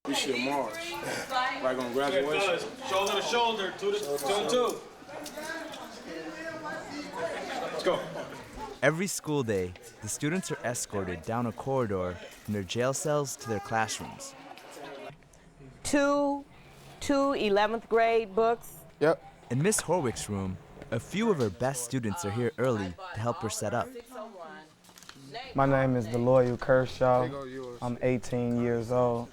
We should march. Like on graduation. Shoulder to shoulder, two and two. Let's go. Every school day, the students are escorted down a corridor from their jail cells to their classrooms. Two 11th grade books. Yep. In Miss Horwick's room, a few of her best students are here early to help her set up. My name is Deloyle Kershaw. I'm 18 years old.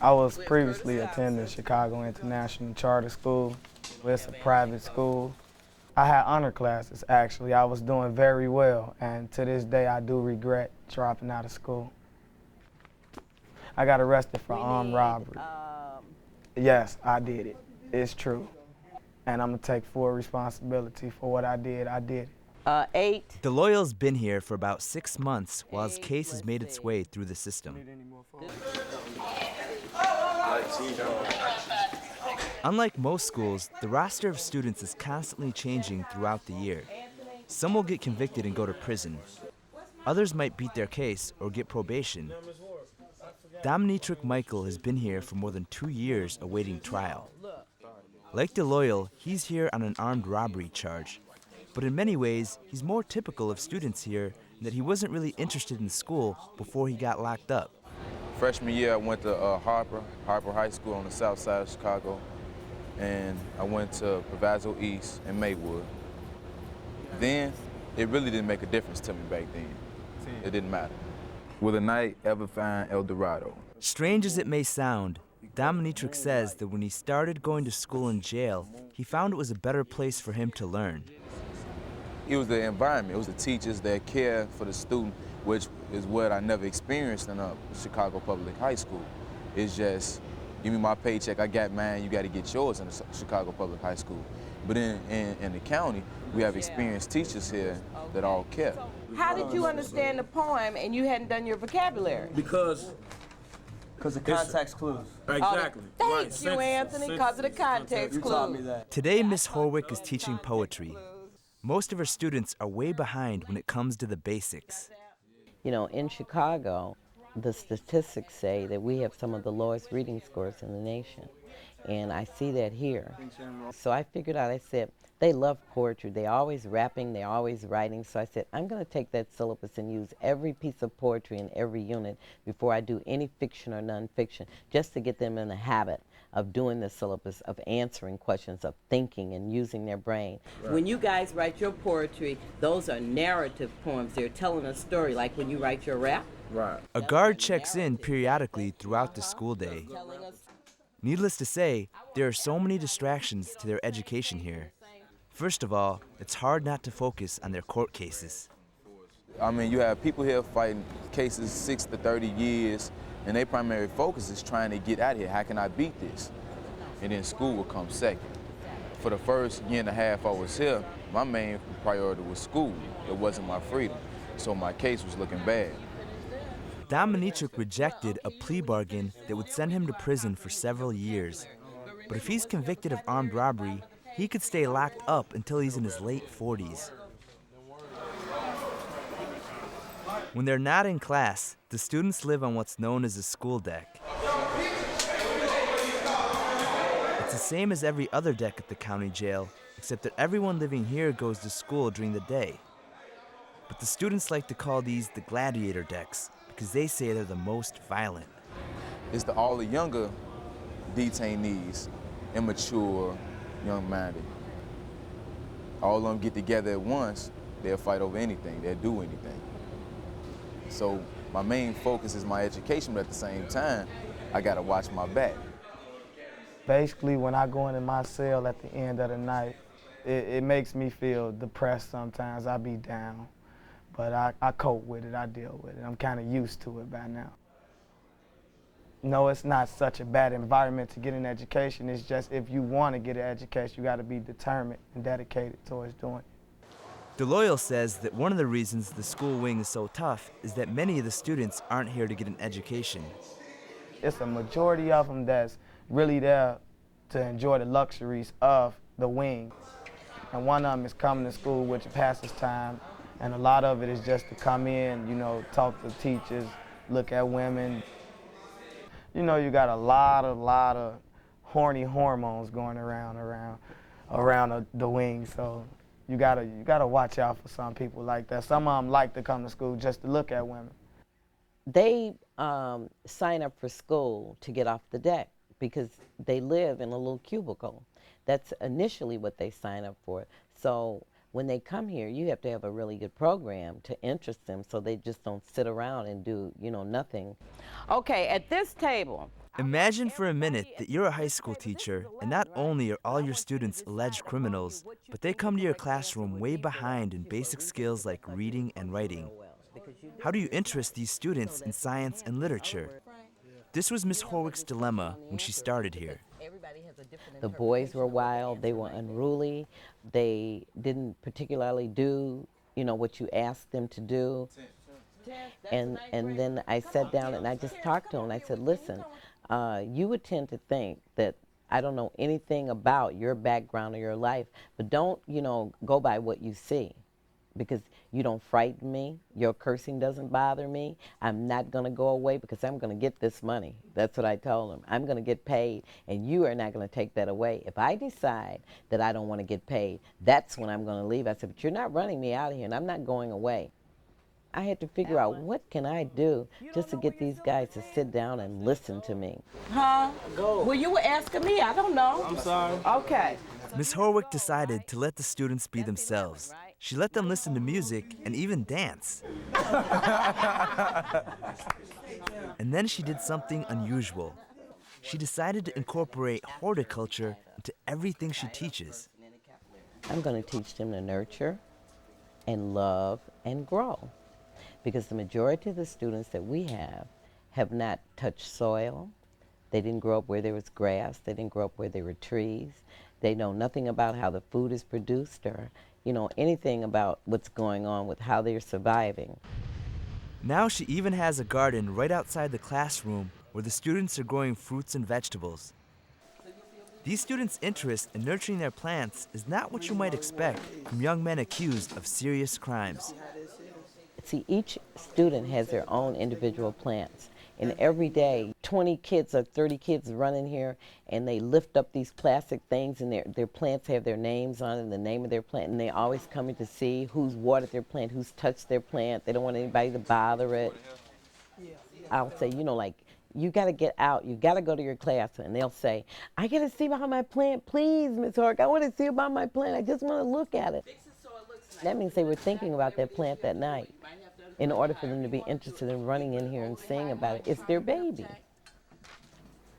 I was previously attending Chicago International Charter School. It's a private school. I had honor classes, actually. I was doing very well, and to this day, I do regret dropping out of school. I got arrested for armed robbery. Yes, I did it. It's true. And I'm gonna take full responsibility for what I did. I did it. 8. Deloyle's been here for about 6 months while his case has made its way through the system. Unlike most schools, the roster of students is constantly changing throughout the year. Some will get convicted and go to prison. Others might beat their case or get probation. Dominitric Michael has been here for more than 2 years awaiting trial. Like Deloyle, he's here on an armed robbery charge. But in many ways, he's more typical of students here in that he wasn't really interested in school before he got locked up. Freshman year, I went to Harper High School on the south side of Chicago, and I went to Proviso East and Maywood. Then, it really didn't make a difference to me back then. It didn't matter. Will a night ever find El Dorado? Strange as it may sound, Dominitric says that when he started going to school in jail, he found it was a better place for him to learn. It was the environment, it was the teachers that care for the student, which is what I never experienced in a Chicago Public High School. It's just, give me my paycheck, I got mine, you gotta get yours in the Chicago Public High School. But in the county, we have experienced teachers here that all care. How did you understand the poem and you hadn't done your vocabulary? Because the context clues. exactly. Thank you, Anthony, because of the context You taught me clues. that. Today, Miss Horwick is teaching poetry. Most of her students are way behind when it comes to the basics. You know, in Chicago, the statistics say that we have some of the lowest reading scores in the nation. And I see that here. So I figured out, I said, they love poetry. They're always rapping, they're always writing. So I said, I'm going to take that syllabus and use every piece of poetry in every unit before I do any fiction or nonfiction, just to get them in the habit of doing the syllabus, of answering questions, of thinking and using their brain. Right. When you guys write your poetry, those are narrative poems. They're telling a story, like when you write your rap. Right. A guard checks in periodically throughout the school day. Needless to say, there are so many distractions to their education here. First of all, it's hard not to focus on their court cases. I mean, you have people here fighting cases 6 to 30 years, and their primary focus is trying to get out of here. How can I beat this? And then school will come second. For the first year and a half I was here, my main priority was school. It wasn't my freedom. So my case was looking bad. Dominitric rejected a plea bargain that would send him to prison for several years. But if he's convicted of armed robbery, he could stay locked up until he's in his late 40s. When they're not in class, the students live on what's known as a school deck. It's the same as every other deck at the county jail, except that everyone living here goes to school during the day. But the students like to call these the gladiator decks because they say they're the most violent. It's all the younger detainees, immature, young-minded. All of them get together at once, they'll fight over anything, they'll do anything. So my main focus is my education, but at the same time, I gotta watch my back. Basically, when I go into my cell at the end of the night, it makes me feel depressed sometimes. I be down, but I cope with it, I deal with it. I'm kind of used to it by now. No, it's not such a bad environment to get an education. It's just if you want to get an education, you got to be determined and dedicated towards doing it. Deloyle says that one of the reasons the school wing is so tough is that many of the students aren't here to get an education. It's a majority of them that's really there to enjoy the luxuries of the wing. And one of them is coming to school, which passes time, and a lot of it is just to come in, you know, talk to teachers, look at women. you know, you got a lot of horny hormones going around the wings. So you gotta watch out for some people like that. Some of them like to come to school just to look at women. They sign up for school to get off the deck because they live in a little cubicle. That's initially what they sign up for. So when they come here, you have to have a really good program to interest them so they just don't sit around and do, you know, nothing. Okay, at this table. Imagine for a minute that you're a high school teacher, and not only are all your students alleged criminals, but they come to your classroom way behind in basic skills like reading and writing. How do you interest these students in science and literature? This was Ms. Horwick's dilemma when she started here. The boys were wild, they were unruly, they didn't particularly do, you know, what you asked them to do. And then I sat down and I just talked to them. I said, listen, you would tend to think that I don't know anything about your background or your life, but don't, you know, go by what you see. Because you don't frighten me, your cursing doesn't bother me, I'm not gonna go away because I'm gonna get this money. That's what I told them. I'm gonna get paid and you are not gonna take that away. If I decide that I don't wanna get paid, that's when I'm gonna leave. I said, but you're not running me out of here and I'm not going away. I had to figure out what can I do just to get these guys to sit down and listen to me. Huh? Well, you were asking me, I don't know. I'm sorry. Okay. Ms. Horwick decided to let the students be themselves. She let them listen to music and even dance. And then she did something unusual. She decided to incorporate horticulture into everything she teaches. I'm going to teach them to nurture and love and grow. Because the majority of the students that we have not touched soil. They didn't grow up where there was grass. They didn't grow up where there were trees. They know nothing about how the food is produced or, you know, anything about what's going on with how they're surviving. Now she even has a garden right outside the classroom where the students are growing fruits and vegetables. These students' interest in nurturing their plants is not what you might expect from young men accused of serious crimes. See, each student has their own individual plants. And every day, 20 kids or 30 kids run in here and they lift up these plastic things and their plants have their names on it and the name of their plant, and they always come in to see who's watered their plant, who's touched their plant. They don't want anybody to bother it. I'll say, you know, like, you got to get out. You got to go to your class. And they'll say, I got to see about my plant. Please, Ms. Horwick, I want to see about my plant. I just want to look at it. That means they were thinking about that plant that night. In order for them to be interested in running in here and saying about it, it's their baby.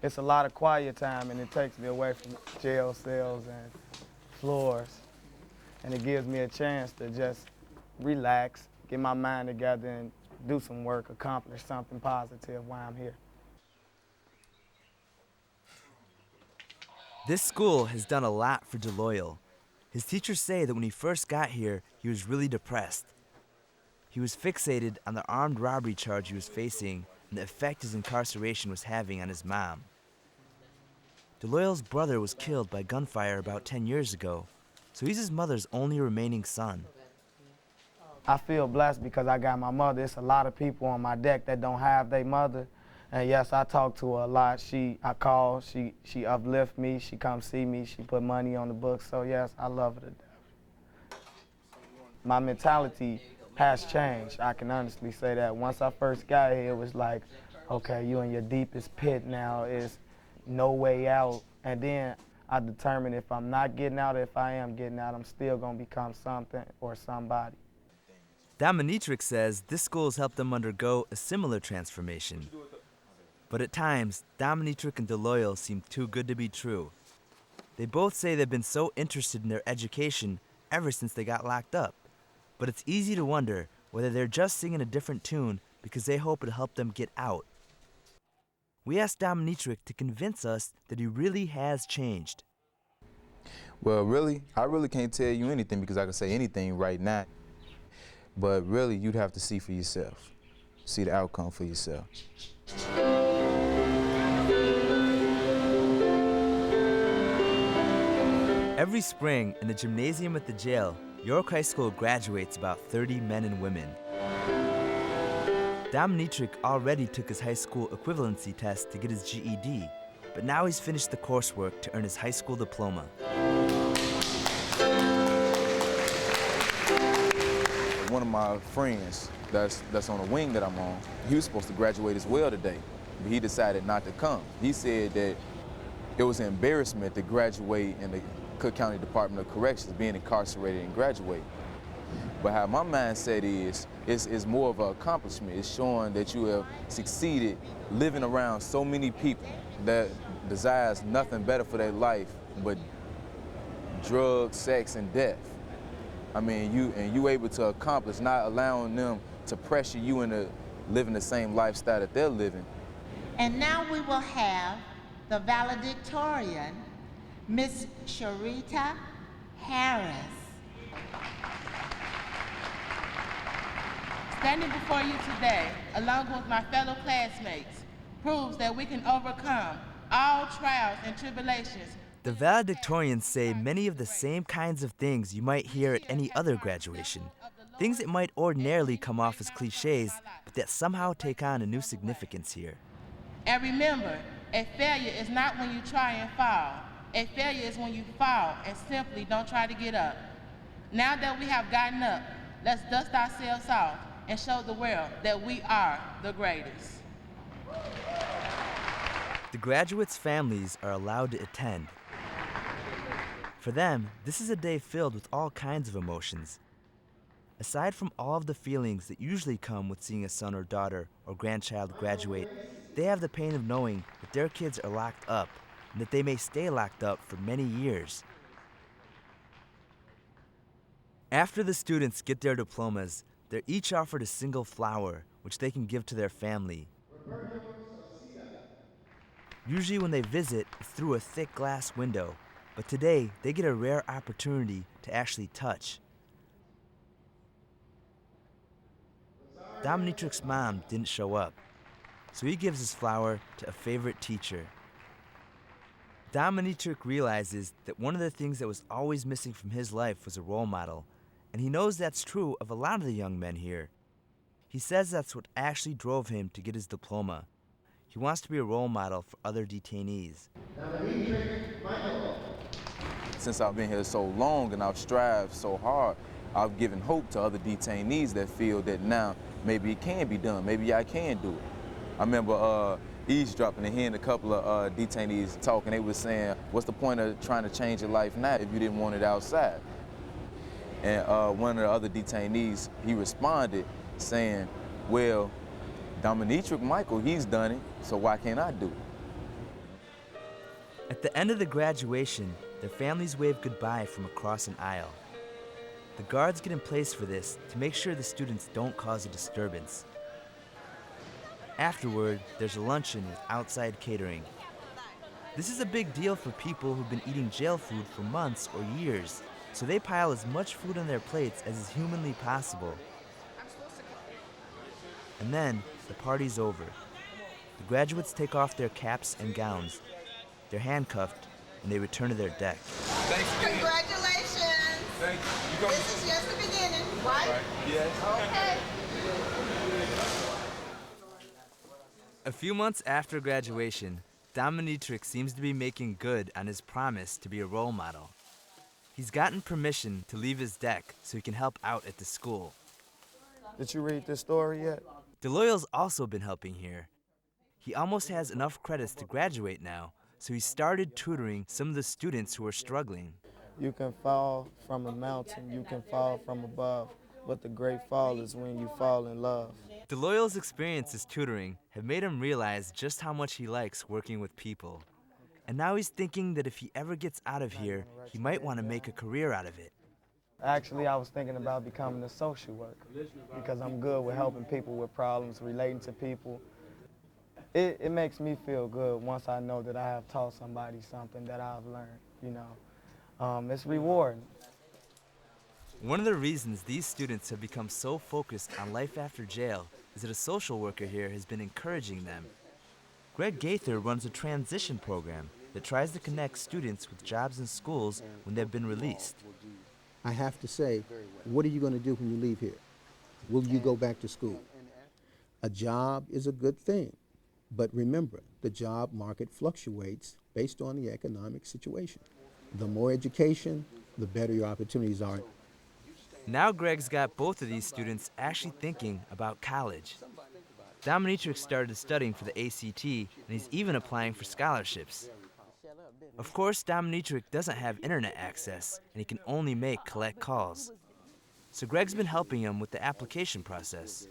It's a lot of quiet time, and it takes me away from jail cells and floors. And it gives me a chance to just relax, get my mind together, and do some work, accomplish something positive while I'm here. This school has done a lot for DeLoyal. His teachers say that when he first got here, he was really depressed. He was fixated on the armed robbery charge he was facing and the effect his incarceration was having on his mom. DeLoyal's brother was killed by gunfire about 10 years ago, so he's his mother's only remaining son. I feel blessed because I got my mother. It's a lot of people on my deck that don't have their mother. And yes, I talk to her a lot. I call, she uplifts me, she comes see me, she put money on the books. So yes, I love her to death. My mentality has changed. I can honestly say that. Once I first got here, it was like, okay, you in your deepest pit now, is no way out. And then I determined if I'm not getting out, if I am getting out, I'm still gonna become something or somebody. Dominitrix says this school has helped them undergo a similar transformation. But at times, Dominitrix and DeLoyal seem too good to be true. They both say they've been so interested in their education ever since they got locked up. But it's easy to wonder whether they're just singing a different tune because they hope it'll help them get out. We asked Dominitrix to convince us that he really has changed. Well, really, I really can't tell you anything because I can say anything right now. But really, you'd have to see for yourself. See the outcome for yourself. Every spring in the gymnasium at the jail, York High School graduates about 30 men and women. Dominitric already took his high school equivalency test to get his GED, but now he's finished the coursework to earn his high school diploma. One of my friends that's on the wing that I'm on, he was supposed to graduate as well today, but he decided not to come. He said that it was an embarrassment to graduate in the Cook County Department of Corrections, being incarcerated and graduate. But how my mindset is, it's more of an accomplishment. It's showing that you have succeeded living around so many people that desires nothing better for their life but drugs, sex, and death. I mean, you able to accomplish, not allowing them to pressure you into living the same lifestyle that they're living. And now we will have the valedictorian, Miss Sharita Harris. Standing before you today, along with my fellow classmates, proves that we can overcome all trials and tribulations. The valedictorians say many of the same kinds of things you might hear at any other graduation. Things that might ordinarily come off as cliches, but that somehow take on a new significance here. And remember, a failure is not when you try and fall. A failure is when you fall and simply don't try to get up. Now that we have gotten up, let's dust ourselves off and show the world that we are the greatest. The graduates' families are allowed to attend. For them, this is a day filled with all kinds of emotions. Aside from all of the feelings that usually come with seeing a son or daughter or grandchild graduate, they have the pain of knowing that their kids are locked up and that they may stay locked up for many years. After the students get their diplomas, they're each offered a single flower, which they can give to their family. Usually when they visit, it's through a thick glass window, but today they get a rare opportunity to actually touch. Dominitric's mom didn't show up, so he gives his flower to a favorite teacher. Dominitric realizes that one of the things that was always missing from his life was a role model, and he knows that's true of a lot of the young men here. He says that's what actually drove him to get his diploma. He wants to be a role model for other detainees. Since I've been here so long and I've strived so hard, I've given hope to other detainees that feel that now maybe it can be done, maybe I can do it. I remember eavesdropping and hearing a couple of detainees talking. They were saying, what's the point of trying to change your life now if you didn't want it outside? And one of the other detainees, he responded saying, well, Dominitric Michael, he's done it, so why can't I do it? At the end of the graduation, their families wave goodbye from across an aisle. The guards get in place for this to make sure the students don't cause a disturbance. Afterward, there's a luncheon with outside catering. This is a big deal for people who've been eating jail food for months or years, so they pile as much food on their plates as is humanly possible. And then, the party's over. The graduates take off their caps and gowns. They're handcuffed, and they return to their deck. Congratulations! Thank you. This is just the beginning, right? Yes. Okay. A few months after graduation, Dominitric seems to be making good on his promise to be a role model. He's gotten permission to leave his deck so he can help out at the school. Did you read this story yet? DeLoyal's also been helping here. He almost has enough credits to graduate now, so he started tutoring some of the students who are struggling. You can fall from a mountain, you can fall from above, but the great fall is when you fall in love. DeLoyal's experiences tutoring have made him realize just how much he likes working with people. And now he's thinking that if he ever gets out of here, he might want to make a career out of it. Actually, I was thinking about becoming a social worker because I'm good with helping people with problems, relating to people. It makes me feel good once I know that I have taught somebody something that I've learned, you know. It's rewarding. One of the reasons these students have become so focused on life after jail is that a social worker here has been encouraging them. Greg Gaither runs a transition program that tries to connect students with jobs in schools when they've been released. I have to say, what are you going to do when you leave here? Will you go back to school? A job is a good thing, but remember, the job market fluctuates based on the economic situation. The more education, the better your opportunities are. Now Greg's got both of these students actually thinking about college. Dominatrix started studying for the ACT, and he's even applying for scholarships. Of course, Dominatrix doesn't have internet access, and he can only make collect calls. So Greg's been helping him with the application process.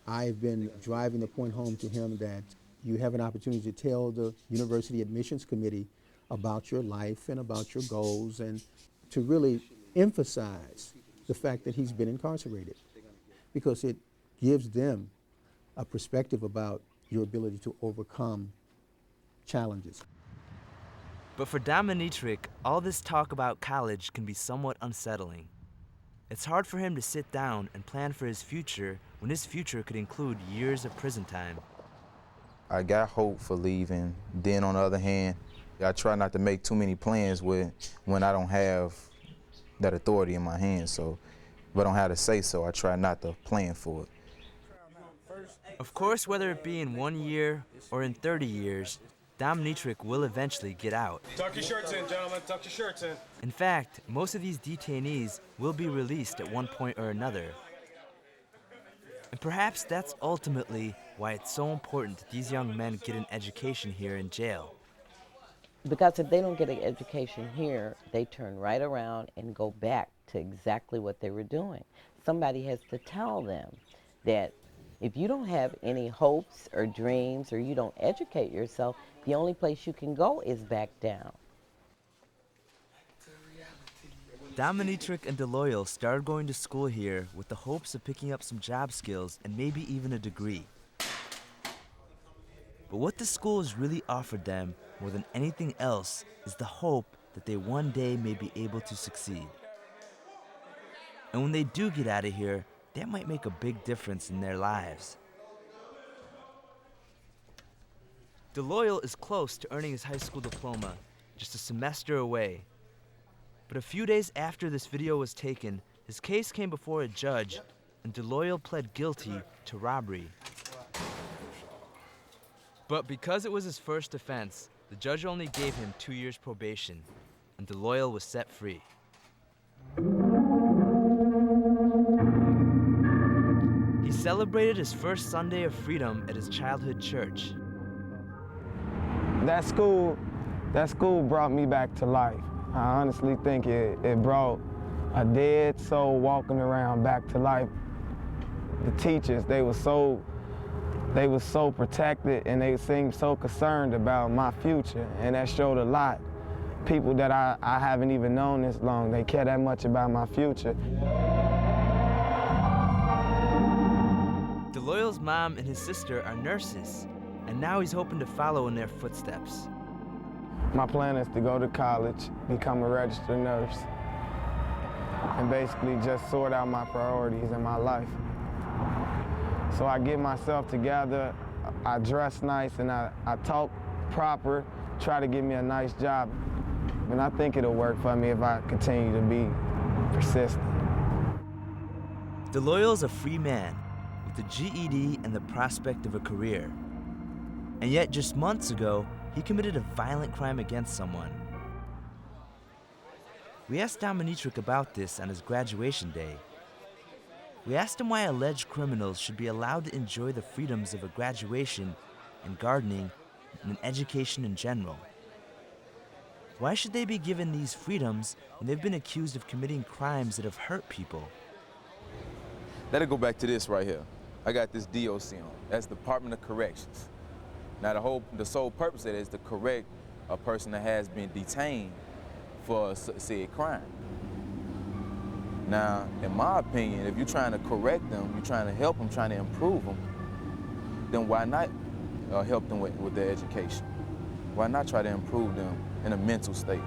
I've been driving the point home to him that you have an opportunity to tell the University Admissions Committee about your life and about your goals, and to really emphasize the fact that he's been incarcerated, because it gives them a perspective about your ability to overcome challenges. But for Dominatrix, all this talk about college can be somewhat unsettling. It's hard for him to sit down and plan for his future when his future could include years of prison time. I got hope for leaving. Then on the other hand, I try not to make too many plans when I don't have that authority in my hands. So if I don't have to say so, I try not to plan for it. Of course, whether it be in 1 year or in 30 years, Dominatrix will eventually get out. Tuck your shirts in, gentlemen. Tuck your shirts in. In fact, most of these detainees will be released at one point or another. And perhaps that's ultimately why it's so important that these young men get an education here in jail. Because if they don't get an education here, they turn right around and go back to exactly what they were doing. Somebody has to tell them that if you don't have any hopes or dreams, or you don't educate yourself, the only place you can go is back down. Dominatrix and DeLoyal started going to school here with the hopes of picking up some job skills and maybe even a degree. But what the school has really offered them more than anything else is the hope that they one day may be able to succeed. And when they do get out of here, that might make a big difference in their lives. DeLoyal is close to earning his high school diploma, just a semester away. But a few days after this video was taken, his case came before a judge, and DeLoyal pled guilty to robbery. But because it was his first offense, the judge only gave him 2 years probation, and DeLoyal was set free. He celebrated his first Sunday of freedom at his childhood church. That school brought me back to life. I honestly think it brought a dead soul walking around back to life. The teachers, they were so protected, and they seemed so concerned about my future, and that showed a lot. People that I haven't even known this long, they care that much about my future. DeLoyal's mom and his sister are nurses, and now he's hoping to follow in their footsteps. My plan is to go to college, become a registered nurse, and basically just sort out my priorities in my life. So I get myself together, I dress nice, and I talk proper, try to get me a nice job. And I think it'll work for me if I continue to be persistent. DeLoyal's a free man with a GED and the prospect of a career. And yet just months ago, he committed a violent crime against someone. We asked Dominatrix about this on his graduation day. We asked him why alleged criminals should be allowed to enjoy the freedoms of a graduation and gardening and an education in general. Why should they be given these freedoms when they've been accused of committing crimes that have hurt people? Let it go back to this right here. I got this DOC on. That's Department of Corrections. Now the sole purpose of it is to correct a person that has been detained for said crime. Now, in my opinion, if you're trying to correct them, you're trying to help them, trying to improve them, then why not help them with their education? Why not try to improve them in a mental state?